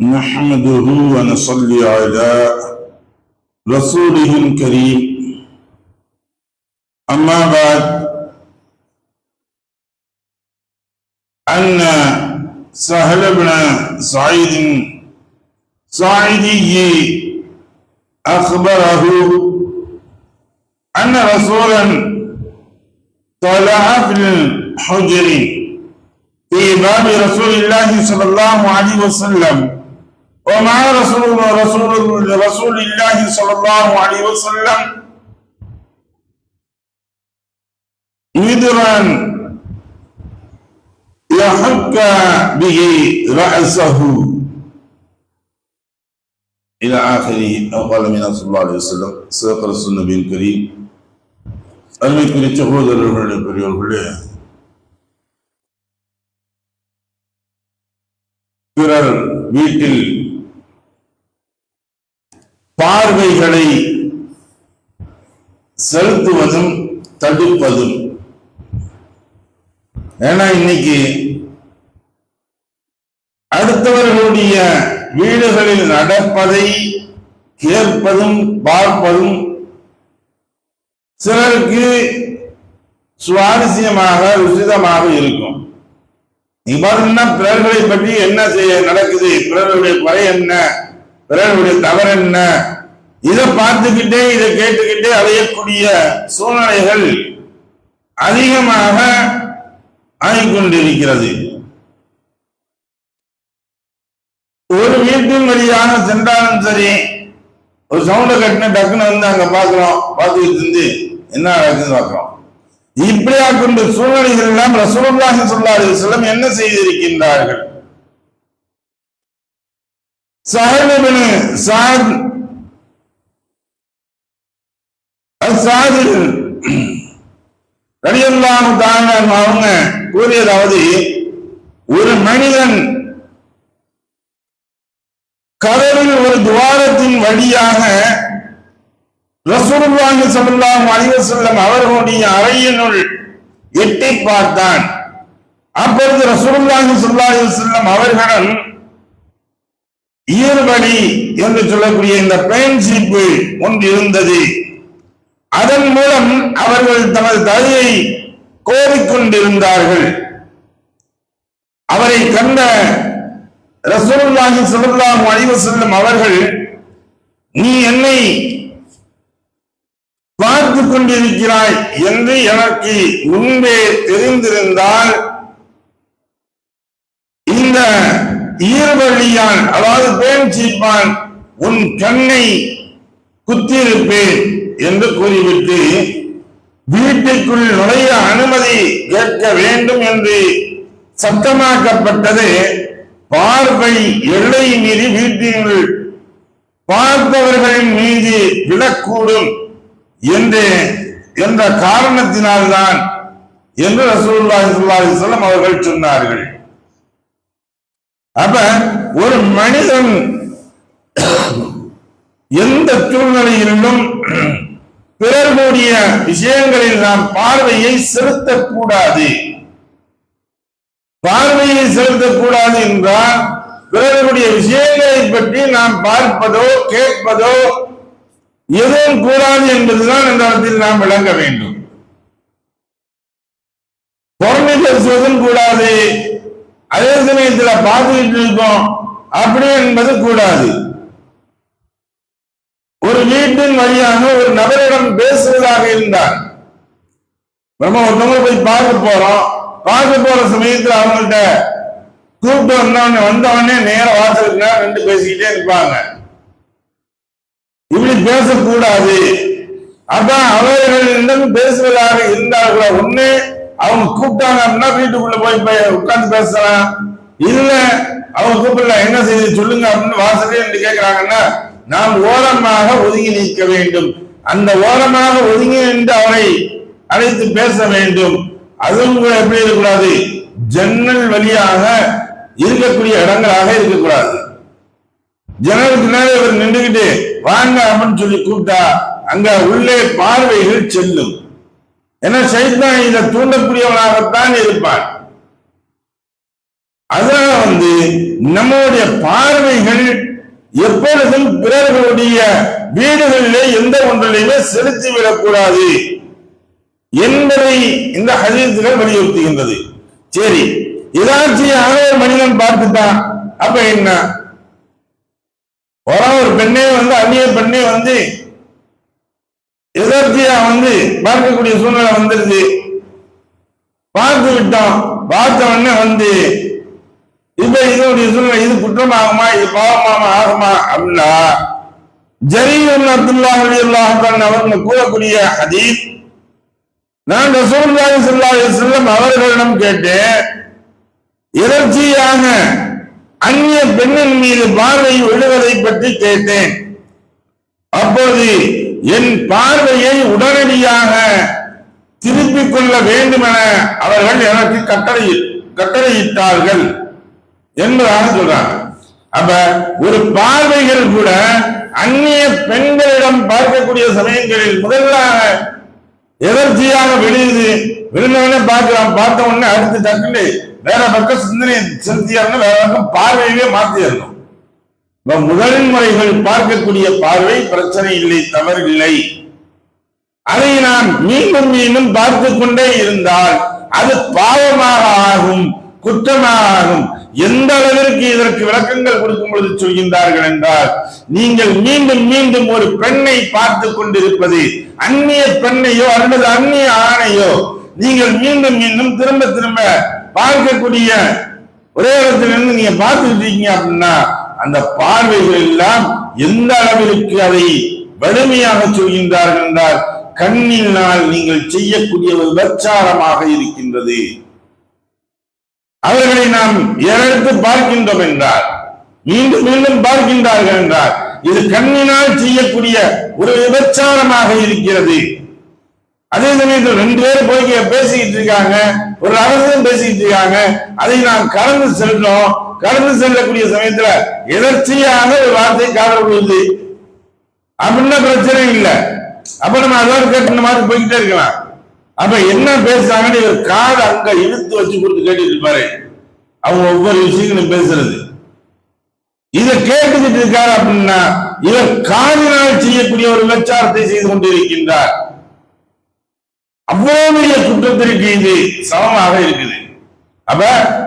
نحمده ونصلي على رسوله الكريم أما بعد أن سهل بن سعيد ساعدي أخبره أن رسولا طلع في الحجر في باب رسول الله صلى الله عليه وسلم ومع رسول الله صلى الله عليه وسلم مدرا يحك به رأسه إلى آخره أو قال من صلى الله عليه وسلم صدق رسول النبي الكريم அருமைக்குரிய சகோதரர்களே பெரியோர்களே, பிறர் வீட்டில் பார்வைகளை செலுத்துவதும் தடுப்பதும். ஏன்னா இன்னைக்கு அடுத்தவர்களுடைய வீடுகளில் நடப்பதை கேட்பதும் பார்ப்பதும் சிலருக்கு சுவாரஸ்யமாக உசிதமாக இருக்கும். நீ பாத்தீங்கன்னா பிறர்களை பற்றி என்ன செய்ய நடக்குது, பிறர்களுடைய குறை என்ன, பிறர்களுடைய தவறு என்ன, இதை பார்த்துக்கிட்டே இதை கேட்டுக்கிட்டே அடையக்கூடிய சூழ்நிலைகள் அதிகமாக ஆகிக்கொண்டிருக்கிறது. ஒரு வீட்டின் வழியாக சென்றாலும் சரி, ஒரு சவுண்ட கட்டின டக்குன்னு வந்து அங்க பாக்குறோம், பார்த்துக்கிட்டு இருந்து என்ன நடக்குதுன்னு பாக்குறோம். இப்படியா கொண்ட சூழ்நிலைகள் எல்லாம் ரசூலுல்லாஹி ஸல்லல்லாஹு அலைஹி வஸல்லம் என்ன செய்திருக்கின்றார்கள்? ஸஹல் இப்னு ஸஅத் அஸ்-ஸாதி ரலியல்லாஹு தஆலா அவங்க கூறியதாவது, ஒரு மனிதன் கதவில் ஒரு துவாரத்தின் வழியாக ரசூலுல்லாஹி ஸல்லல்லாஹு அலைஹி வஸல்லம் அவர்களுடைய அறையினுள் எட்டி பார்த்தான். அப்பொழுது ரசூலுல்லாஹி ஸல்லல்லாஹு அலைஹி வஸல்லம் அவர்களும் ஈர்படி என்று சொல்லக்கூடிய இந்த பெயின்ஷிப் ஒன்று இருந்தது. அதன் மூலம் அவர்கள் தமது தயவை கோரிக்கொண்டிருந்தார்கள். அவரை கண்ட ரசூலுல்லாஹி ஸல்லல்லாஹு அலைஹி வஸல்லம் அவர்கள், நீ என்னை பார்த்து கொண்டிருக்கிறாய் என்று எனக்கு முன்பே தெரிந்திருந்தால் இந்த ஈர்வழியான் அதாவது பேன் சீப்பான் உன் கண்ணை குத்தியிருப்பேன் என்று கூறிவிட்டு வீட்டுக்குள் நுழைய அனுமதி கேட்க வேண்டும் என்று சத்தமாக்கப்பட்டது. பார்வை எல்லை மீறி வீட்டினுள் பார்ப்பவர்களின் மீது விழக்கூடும் என்ற காரணத்தினால்தான் என்று ரசூலுல்லாஹி ஸல்லல்லாஹு அலைஹி வஸல்லம் அவர்கள் சொன்னார்கள். அப்ப ஒரு மனிதன் எந்த சூழ்நிலையிலும் பிறர்களுடைய விஷயங்களில் நாம் பார்வையை செலுத்தக்கூடாது. பார்வையை செலுத்தக்கூடாது என்றால் பிறர்களுடைய விஷயங்களை பற்றி நாம் பார்ப்பதோ கேட்பதோ எதுவும் கூடாது என்பதுதான் இந்த இடத்தில் நாம் விளங்க வேண்டும். பொறுமை பேசுவதும் கூடாது, அதே சமயத்தில் பார்த்துக்கிட்டு இருக்கோம் அப்படி என்பது கூடாது. ஒரு வீட்டின் வழியாக ஒரு நபரிடம் பேசுவதாக இருந்தால் நம்ம ஒருத்தவங்க போய் பார்க்க போற சமயத்தில் அவங்கள்ட்ட கூப்பிட்டு வந்தவொடனே நேர வாசலுக்கு ரெண்டு பேசிக்கிட்டே இருப்பாங்க. இப்படி பேசக்கூடாது. அப்ப அவர்களிடம் பேசுவதாக இருந்தார்களா, ஒண்ணு அவங்க கூப்பிட்டாங்க அப்படின்னா வீட்டுக்குள்ள போய் உட்கார்ந்து பேசலாம், இல்ல அவங்க கூப்பிடல என்ன செய்து சொல்லுங்க அப்படின்னு வாசலே என்று கேட்கிறாங்கன்னா நாம் ஓரமாக ஒதுங்கி நிற்க வேண்டும். அந்த ஓரமாக ஒதுங்கி நின்று அவரை அழைத்து பேச வேண்டும். அதுவும் கூட எப்படி இருக்கக்கூடாது, ஜன்னல் வழியாக இருக்கக்கூடிய இடங்களாக இருக்கக்கூடாது. ஜன்னலுக்கு மேலே இவர் நின்றுகிட்டு வாங்க அப்படின்னு சொல்லி கூப்பிட்டா அங்க உள்ளே பார்வைகள் செல்லும். ஏன்னா சைத்தான் இதை தூண்டக்கூடியவனாகத்தான் இருப்பான். அதனால நம்முடைய பார்வைகள் எப்பொழுதும் பிறர்களுடைய வீடுகளிலே எந்த ஒன்றிலையுமே செலுத்திவிடக்கூடாது என்பதை இந்த ஹதீஸ்கள் வலியுறுத்துகின்றது. சரி, எதாச்சியாக ஒரு மனிதன் பார்த்துட்டான், அப்ப என்ன? ஒரு பெண்ணே அந்நிய பெண்ணே எதர்ச்சியா பார்க்கக்கூடிய சூழ்நிலை வந்துருது. பார்த்து விட்டோம், பார்த்த உடனே இப்ப இதனுடைய சூழ்நிலை இது குற்றமாகுமா, இது பாவமாமா ஆகுமா அப்படின்னா, ஜரீர் அப்துல்லாஹ் ரலியல்லாஹு அன்ஹு அவர்கள் கூறக்கூடிய ஹதீஸ், நான் ரசூலுல்லாஹி ஸல்லல்லாஹு அலைஹி வஸல்லம் அவர்களிடம் கேட்டேன், எதர்ச்சியாக அந்நிய பெண்ணின் மீது பார்வை விழுவதை பற்றி கேட்டேன். அப்போது என் பார்வையை உடனடியாக திருப்பிக் கொள்ள வேண்டும் என அவர்கள் எனக்கு கட்டளையிட்டார்கள் என்பதாக சொல்றாங்க. அப்ப ஒரு பார்வைகள் கூட அந்நிய பெண்களிடம் பார்க்கக்கூடிய சமயங்களில் முதலாக எதர்ச்சியாக விழுந்தவனே பார்க்கலாம், பார்த்த உடனே அடுத்து டக்குன்னு வேற பக்கம் சிந்தனை செலுத்தியாருன்னு வேற பக்கம் பார்வையே மாத்திடணும். முதல் முறைகள் பார்க்கக்கூடிய பார்வை பிரச்சனை இல்லை, தவறு இல்லை. அதை நாம் மீண்டும் மீண்டும் பார்த்து கொண்டே இருந்தால் அது பாவமாக ஆகும், குற்றமாக ஆகும். எந்த அளவிற்கு இதற்கு விளக்கங்கள் கொடுக்கும் பொழுது சொல்கின்றார்கள் என்றால், நீங்கள் மீண்டும் மீண்டும் ஒரு பெண்ணை பார்த்து கொண்டிருப்பது, அந்நிய பெண்ணையோ அல்லது அந்நிய ஆணையோ நீங்கள் மீண்டும் மீண்டும் திரும்ப திரும்ப பார்க்கக்கூடிய ஒரே இடத்திலிருந்து நீங்க பார்த்துட்டு இருக்கீங்க அப்படின்னா, அந்த பார்வைகள் எல்லாம் எந்த அளவிற்கு அதை வலிமையாக சொல்கின்றார்கள் என்றால், கண்ணினால் நீங்கள் செய்யக்கூடிய ஒரு விபச்சாரமாக இருக்கின்றது. அவர்களை நாம் ஏறெடுத்து பார்க்கின்றோம் என்றால், மீண்டும் மீண்டும் பார்க்கின்றார்கள் என்றால், இது கண்ணினால் செய்யக்கூடிய ஒரு விபச்சாரமாக இருக்கிறது. அதே சமயத்தில் ரெண்டு பேரும் போய் பேசிக்கிட்டு இருக்காங்க, ஒரு ரகசியம் பேசிக்கிட்டு இருக்காங்க, அதை நாம் கடந்து செல்றோம். கடந்து செல்லக்கூடிய சமயத்துல எதர்ச்சியாக ஒரு வார்த்தை காதல் விழுது அப்படின்னா பிரச்சனை இல்லை. அப்ப நம்ம அதோட கேட்டு மாதிரி போய்கிட்டே இருக்கலாம். அப்ப என்ன பேசுறாங்கன்னு இவர் காது அங்க இழுத்து வச்சு கொடுத்து கேட்டுட்டு இருப்பாரு. அவங்க ஒவ்வொரு விஷயங்களும் பேசுறது இதை கேட்டுக்கிட்டு இருக்காரு அப்படின்னா, இவர் காதினால் செய்யக்கூடிய ஒரு விபச்சாரத்தை செய்து கொண்டிருக்கின்றார். அவ்வளவு பெரிய குற்றத்திற்கு இது சமமாக இருக்குது. அப்ப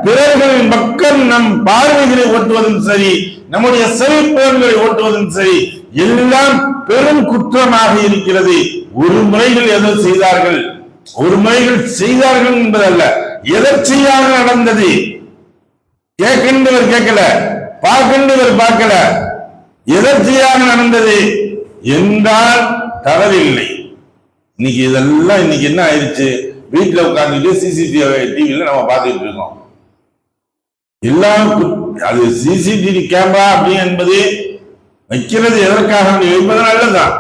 பிறர்களின் பக்கம் நம் பார்வைகளை ஓட்டுவதும் சரி, நம்முடைய செவிப்புலன்களை ஓட்டுவதும் சரி, எல்லாம் பெரும் குற்றமாக இருக்கிறது. ஒரு முறைகள் எதோ செய்தார்கள், ஒரு முறைகள் செய்தார்கள் என்பதல்ல, எதர்ச்சியாக நடந்தது. கேட்கின்றவர் கேட்கல, பார்க்கின்றவர் பார்க்கல, எதர்ச்சியாக நடந்தது என்றால் தவறில்லை. இன்னைக்கு இதெல்லாம் இன்னைக்கு என்ன ஆயிடுச்சு, வீட்டுல உட்கார்ந்துட்டு சிசிடிவில நம்ம பார்த்துட்டு இருக்கோம். எல்லாம் அது சிசிடிவி கேமரா அப்படி என்பது வைக்கிறது எதற்காக வைப்பது நல்லதுதான்.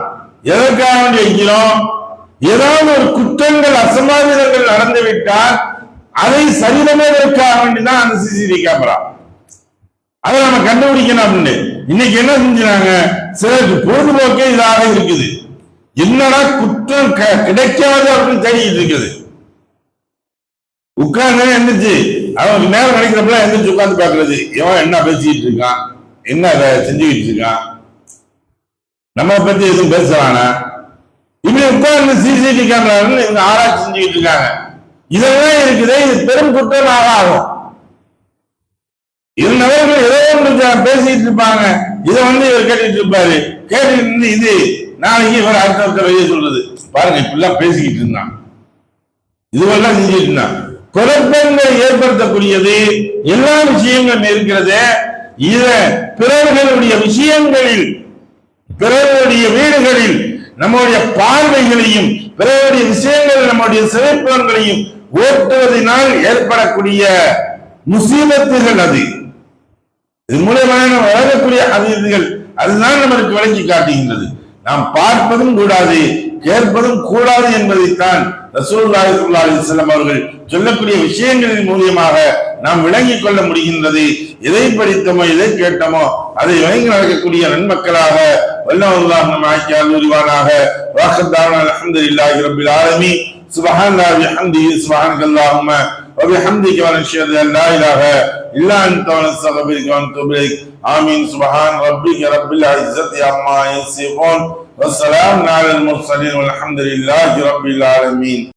எதற்காக வைக்கிறோம்? ஏதாவது ஒரு குற்றங்கள் அசம்பாவிதங்கள் நடந்து விட்டால் அதை சரிதமேதற்காக வேண்டிதான் அந்த சிசிடிவி கேமரா. அதை நம்ம கண்டுபிடிக்கணும் அப்படின்னு இன்னைக்கு என்ன செஞ்சாங்க, சிலருக்கு பொழுதுபோக்கே இதாக இருக்குது. என்னடா குற்றம் கிடைக்காது அப்படின்னு தேடிட்டு இருக்குது. உட்கார்ந்து எந்திரிச்சு அவனுக்கு நேரம் கிடைக்கிறப்ப எந்திரிச்சு உட்கார்ந்து பாக்குறது, எவன் என்ன பேசிக்கிட்டு இருக்கான், என்ன செஞ்சுக்கிட்டு இருக்கான், நம்ம பத்தி எதுவும் பேசுறானா, இப்படி உட்கார்ந்து சிசிடிவி கேமரா இவங்க ஆராய்ச்சி செஞ்சுக்கிட்டு இருக்காங்க. இதெல்லாம் இருக்குது, இது பெரும் குற்றமாக ஆகும். இரு நபர்கள் ஏதோ ஒன்று பேசிட்டு இருப்பாங்க, இதை இவர் கேட்டுட்டு இருப்பாரு. கேட்டுட்டு இருந்து இது நாளைக்கு இவர் அடுத்த வெளியே சொல்றது, பாருங்க இப்படிலாம் பேசிக்கிட்டு இருந்தான், இதுவெல்லாம் செஞ்சுட்டு இருந்தான். குழப்பங்களை ஏற்படுத்தக்கூடியது எல்லா விஷயங்களும் இருக்கிறது. இத பிறர்களுடைய விஷயங்களில், பிறருடைய வீடுகளில் நம்முடைய பார்வைகளையும் பிறருடைய விஷயங்கள் நம்முடைய சிறைப்புலங்களையும் ஓட்டுவதனால் ஏற்படக்கூடிய முசீபத்துகள் அது. இது மூலமாக நம்ம வழங்கக்கூடிய அதிர்வுகள் அதுதான் நமக்கு விளக்கி காட்டுகின்றது. நாம் பார்ப்பதும் கூடாது, கேட்பதும் கூடாது என்பதைத்தான் ரசூலுல்லாஹி ஸல்லல்லாஹு அலைஹி வஸல்லம் அவர்கள் சொல்லக்கூடிய விஷயங்களின் மூலமாக நாம் விளங்கிக் கொள்ள முடிகின்றது. எதை படித்தோமோ எதை கேட்டோமோ அதை வழங்கி நடக்கக்கூடிய நன்மக்களாக வல்லல்லாஹு நம் ஆக்கியால் உருவானாக. வாஹத்தான அல்ஹம்துலில்லாஹி ரப்பில் ஆலமீன். சுப்ஹானல்லாஹி வபிஹம்திஹி சுப்ஹானக்கல்லாஹும்ம وبحمدك ونشهد أن لا إله إلا أنت ونستغفرك ونتوب إليك آمين سبحان ربك رب العزة عما يصفون والسلام على المرسلين والحمد لله رب العالمين.